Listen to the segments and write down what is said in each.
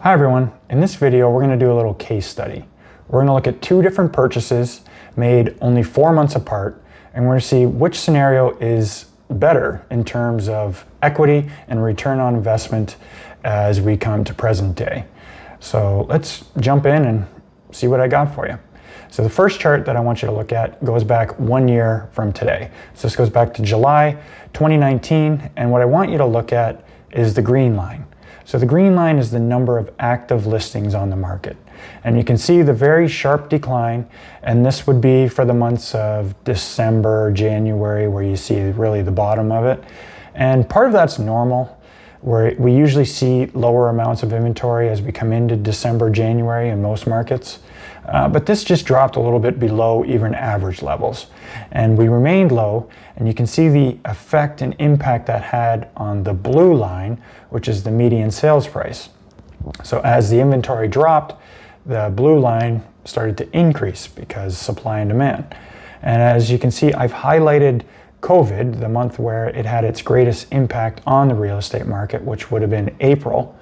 Hi everyone, in this video we're going to do a little case study. We're going to look at two different purchases made only 4 months apart, and we're going to see which scenario is better in terms of equity and return on investment as we come to present day. So let's jump in and see what I got for you. So the first chart that I want you to look at goes back 1 year from today. So this goes back to July 2019, and what I want you to look at is the green line. So the green line is the number of active listings on the market. And you can see the very sharp decline, and this would be for the months of December, January, where you see really the bottom of it. And part of that's normal, where we usually see lower amounts of inventory as we come into December, January in most markets. But this just dropped a little bit below even average levels. And we remained low, and you can see the effect and impact that had on the blue line, which is the median sales price. So as the inventory dropped, the blue line started to increase because supply and demand. And as you can see, I've highlighted COVID, the month where it had its greatest impact on the real estate market, which would have been April,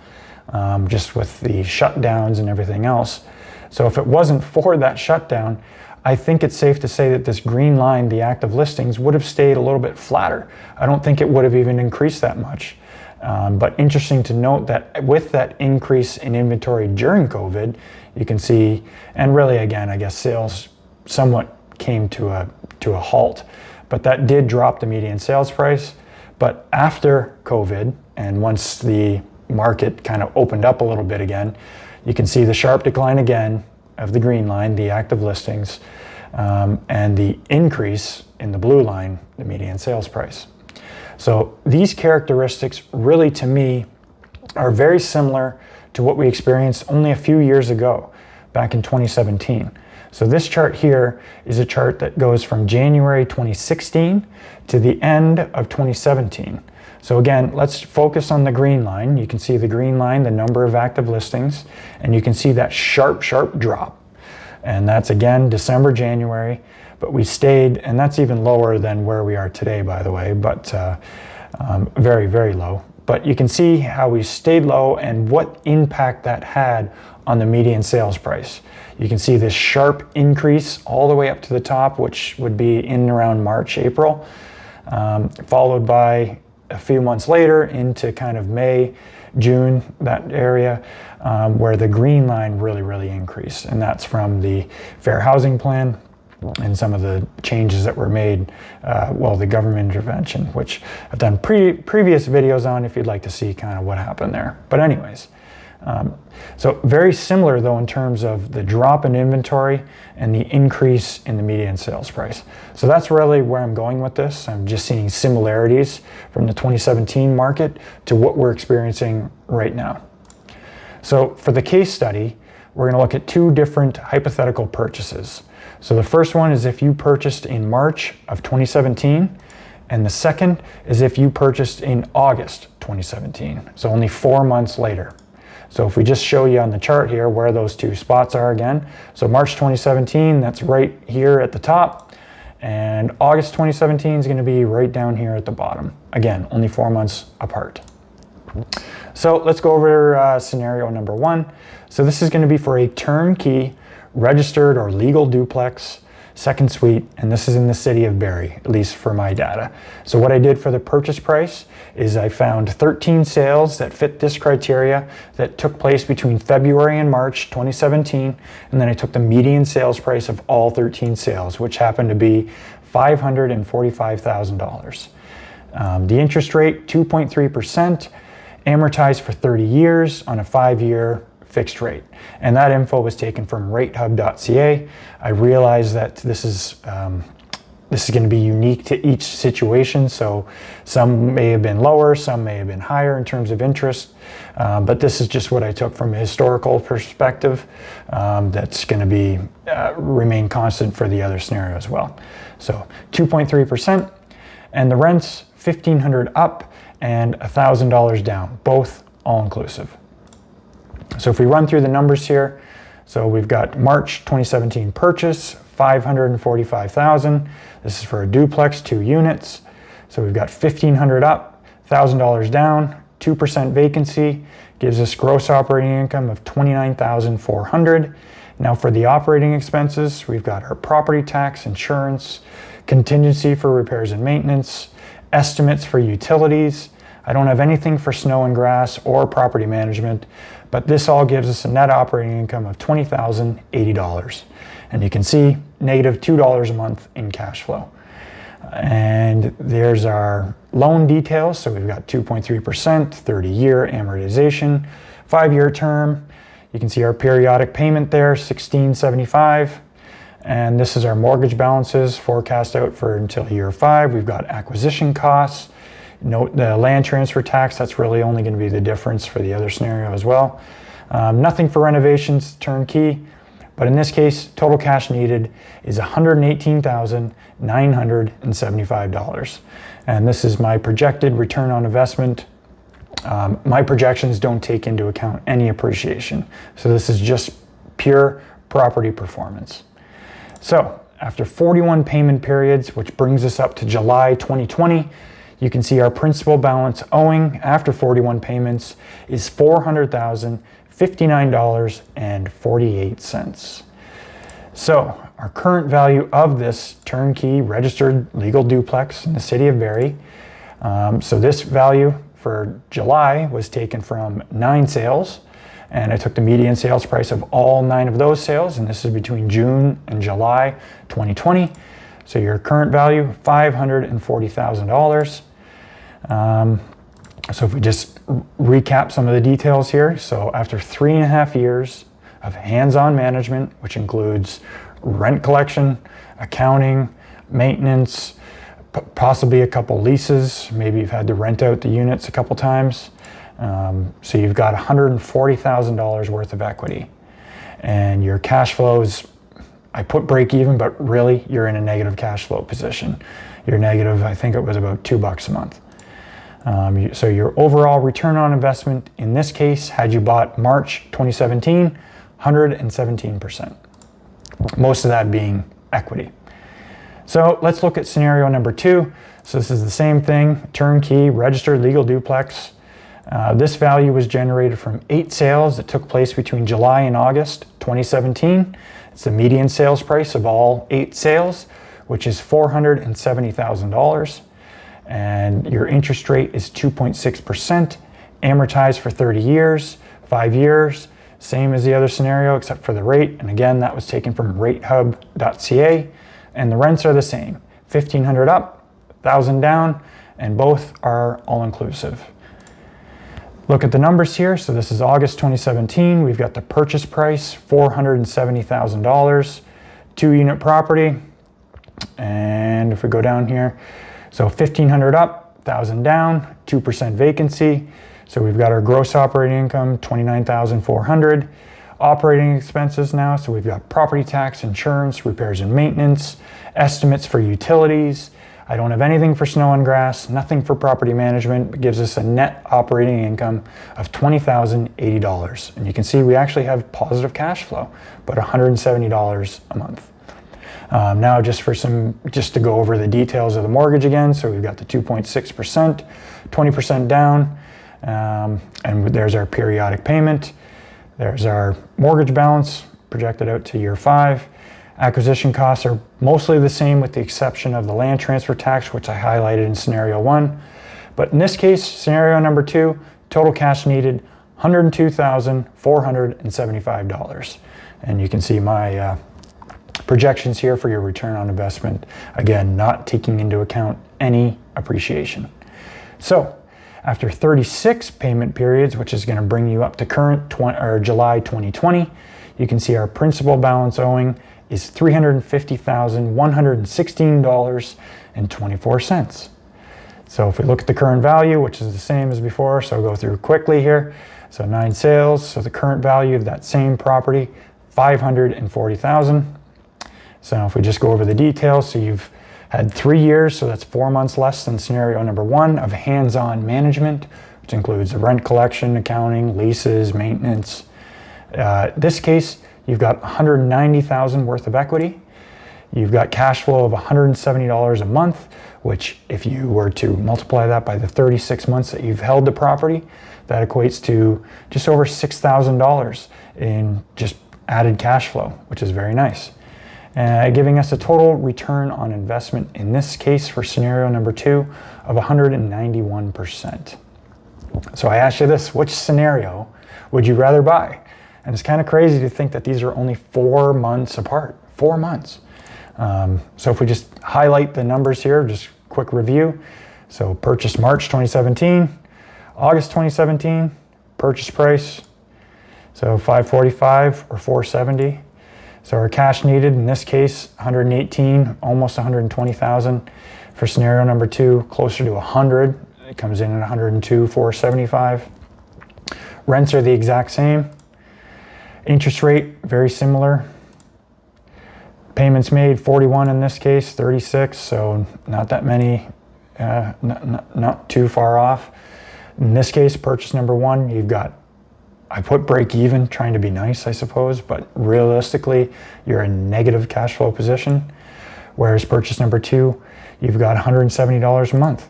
just with the shutdowns and everything else. So if it wasn't for that shutdown, I think it's safe to say that this green line, the active listings, would have stayed a little bit flatter. I don't think it would have even increased that much. But interesting to note that with that increase in inventory during COVID, you can see, and really again, I guess sales somewhat came to a halt, but that did drop the median sales price. But after COVID, and once the market kind of opened up a little bit again, you can see the sharp decline again of the green line, the active listings, and the increase in the blue line, the median sales price. So these characteristics really, to me, are very similar to what we experienced only a few years ago, back in 2017. So this chart here is a chart that goes from January 2016 to the end of 2017. So again, let's focus on the green line. You can see the green line, the number of active listings, and you can see that sharp drop. And that's again, December, January, but we stayed, and that's even lower than where we are today, by the way, but very, very low. But you can see how we stayed low and what impact that had on the median sales price. You can see this sharp increase all the way up to the top, which would be in around March, April, followed by a few months later into kind of May, June, that area, where the green line really increased. And that's from the Fair Housing Plan and some of the changes that were made, the government intervention, which I've done previous videos on if you'd like to see kind of what happened there. But anyways, so very similar though in terms of the drop in inventory and the increase in the median sales price. So that's really where I'm going with this. I'm just seeing similarities from the 2017 market to what we're experiencing right now. So for the case study, we're going to look at two different hypothetical purchases. So the first one is if you purchased in March of 2017, and the second is if you purchased in August 2017, so only 4 months later. So if we just show you on the chart here where those two spots are again. So March 2017, that's right here at the top. And August 2017 is going to be right down here at the bottom. Again, only 4 months apart. So let's go over scenario number one. So this is going to be for a turnkey, registered or legal duplex, second suite, and this is in the city of Barrie, at least for my data. So what I did for the purchase price is I found 13 sales that fit this criteria that took place between February and March 2017, and then I took the median sales price of all 13 sales, which happened to be $545,000. The interest rate, 2.3%, amortized for 30 years on a 5-year fixed rate. And that info was taken from ratehub.ca. I realize that this is going to be unique to each situation. So some may have been lower, some may have been higher in terms of interest. But this is just what I took from a historical perspective. That's going to be remain constant for the other scenario as well. So 2.3%, and the rents $1,500 up and $1,000 down, both all inclusive. So if we run through the numbers here, so we've got March 2017 purchase, $545,000. This is for a duplex, 2 units. So we've got $1,500 up, $1,000 down, 2% vacancy, gives us gross operating income of $29,400. Now for the operating expenses, we've got our property tax, insurance, contingency for repairs and maintenance, estimates for utilities. I don't have anything for snow and grass or property management, but this all gives us a net operating income of $20,080. And you can see negative $2 a month in cash flow. And there's our loan details. So we've got 2.3%, 30-year amortization, 5-year term. You can see our periodic payment there, $1,675. And this is our mortgage balances forecast out for until year 5. We've got acquisition costs. Note the land transfer tax, that's really only going to be the difference for the other scenario as well. Nothing for renovations, turnkey. But in this case, total cash needed is $118,975. And this is my projected return on investment. My projections don't take into account any appreciation. So this is just pure property performance. So after 41 payment periods, which brings us up to July 2020, you can see our principal balance owing after 41 payments is $400,059.48. So our current value of this turnkey registered legal duplex in the city of Barrie, so this value for July was taken from 9 sales, and I took the median sales price of all 9 of those sales, and this is between June and July 2020. So your current value, $540,000. So if we just recap some of the details here. So after 3.5 years of hands-on management, which includes rent collection, accounting, maintenance, possibly a couple leases, maybe you've had to rent out the units a couple times. So you've got $140,000 worth of equity. And your cash flows, I put break even, but really you're in a negative cash flow position. You're negative, I think it was about $2 a month. So your overall return on investment in this case, had you bought March 2017, 117%. Most of that being equity. So let's look at scenario number 2. So this is the same thing, turnkey, registered legal duplex. This value was generated from 8 sales that took place between July and August 2017. It's the median sales price of all 8 sales, which is $470,000. And your interest rate is 2.6%, amortized for 30 years, 5 years, same as the other scenario except for the rate. And again, that was taken from ratehub.ca. And the rents are the same, $1,500 up, $1,000 down, and both are all-inclusive. Look at the numbers here. So this is August 2017. We've got the purchase price, $470,000, 2-unit property. And if we go down here, so $1,500 up, $1,000 down, 2% vacancy. So we've got our gross operating income, $29,400. Operating expenses now, so we've got property tax, insurance, repairs and maintenance, estimates for utilities. I don't have anything for snow and grass, nothing for property management. It gives us a net operating income of $20,080. And you can see we actually have positive cash flow, but $170 a month. Now just to go over the details of the mortgage again. So we've got the 2.6%, 20% down, and there's our periodic payment. There's our mortgage balance projected out to year 5. Acquisition costs are mostly the same with the exception of the land transfer tax, which I highlighted in scenario 1. But in this case, scenario number 2, total cash needed, $102,475. And you can see my projections here for your return on investment. Again, not taking into account any appreciation. So after 36 payment periods, which is going to bring you up to current July 2020, you can see our principal balance owing is $350,116.24. So if we look at the current value, which is the same as before, so I'll go through quickly here. So 9 sales, so the current value of that same property, $540,000. So if we just go over the details, so you've had 3 years, so that's 4 months less than scenario number 1 of hands-on management, which includes the rent collection, accounting, leases, maintenance. This case, you've got $190,000 worth of equity. You've got cash flow of $170 a month, which if you were to multiply that by the 36 months that you've held the property, That equates to just over $6,000 in just added cash flow, which is very nice. Giving us a total return on investment, in this case for scenario number 2, of 191%. So I asked you this, which scenario would you rather buy? And it's kind of crazy to think that these are only 4 months apart, 4 months. So if we just highlight the numbers here, just quick review. So purchase March 2017, August 2017, purchase price, so $545 or $470. So our cash needed, in this case, 118, almost 120,000. For scenario number 2, closer to 100. It comes in at 102, 475. Rents are the exact same. Interest rate, very similar. Payments made, 41 in this case, 36, so not that many, not too far off. In this case, purchase number 1, you've got, I put break even, trying to be nice, I suppose, but realistically, you're in negative cash flow position. Whereas purchase number 2, you've got $170 a month.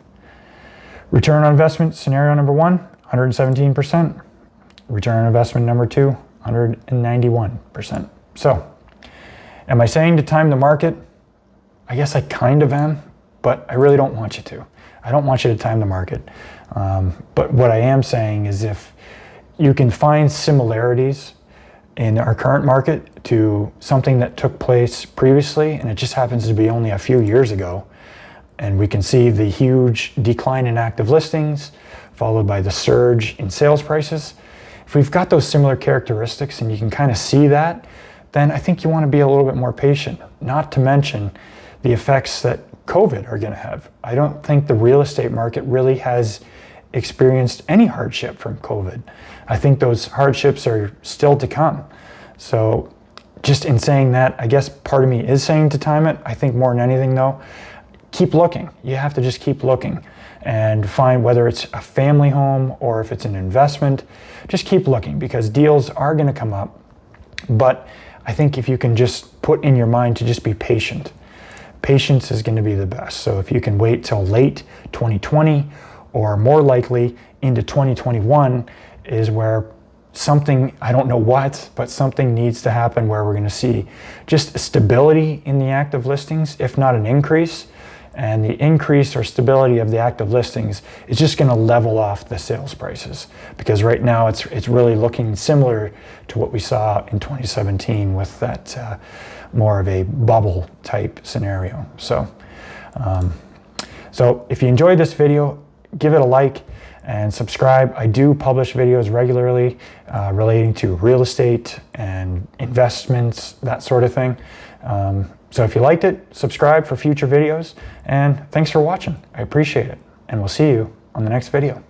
Return on investment, scenario number 1, 117%. Return on investment number 2, 191%. So, am I saying to time the market? I guess I kind of am, but I really don't want you to. I don't want you to time the market. But what I am saying is if you can find similarities in our current market to something that took place previously, and it just happens to be only a few years ago, and we can see the huge decline in active listings, followed by the surge in sales prices. If we've got those similar characteristics and you can kind of see that, then I think you want to be a little bit more patient, not to mention the effects that COVID are going to have. I don't think the real estate market really has experienced any hardship from COVID. I think those hardships are still to come. So just in saying that, I guess part of me is saying to time it. I think more than anything though, keep looking. You have to just keep looking and find whether it's a family home or if it's an investment, just keep looking because deals are going to come up. But I think if you can just put in your mind to just be patient, patience is going to be the best. So if you can wait till late 2020 or more likely into 2021 is where something, I don't know what, but something needs to happen where we're going to see just stability in the active listings, if not an increase. And the increase or stability of the active listings is just going to level off the sales prices because right now it's really looking similar to what we saw in 2017 with that more of a bubble type scenario. So if you enjoyed this video, give it a like and subscribe. I do publish videos regularly relating to real estate and investments, that sort of thing. So if you liked it, subscribe for future videos, and thanks for watching. I appreciate it, and we'll see you on the next video.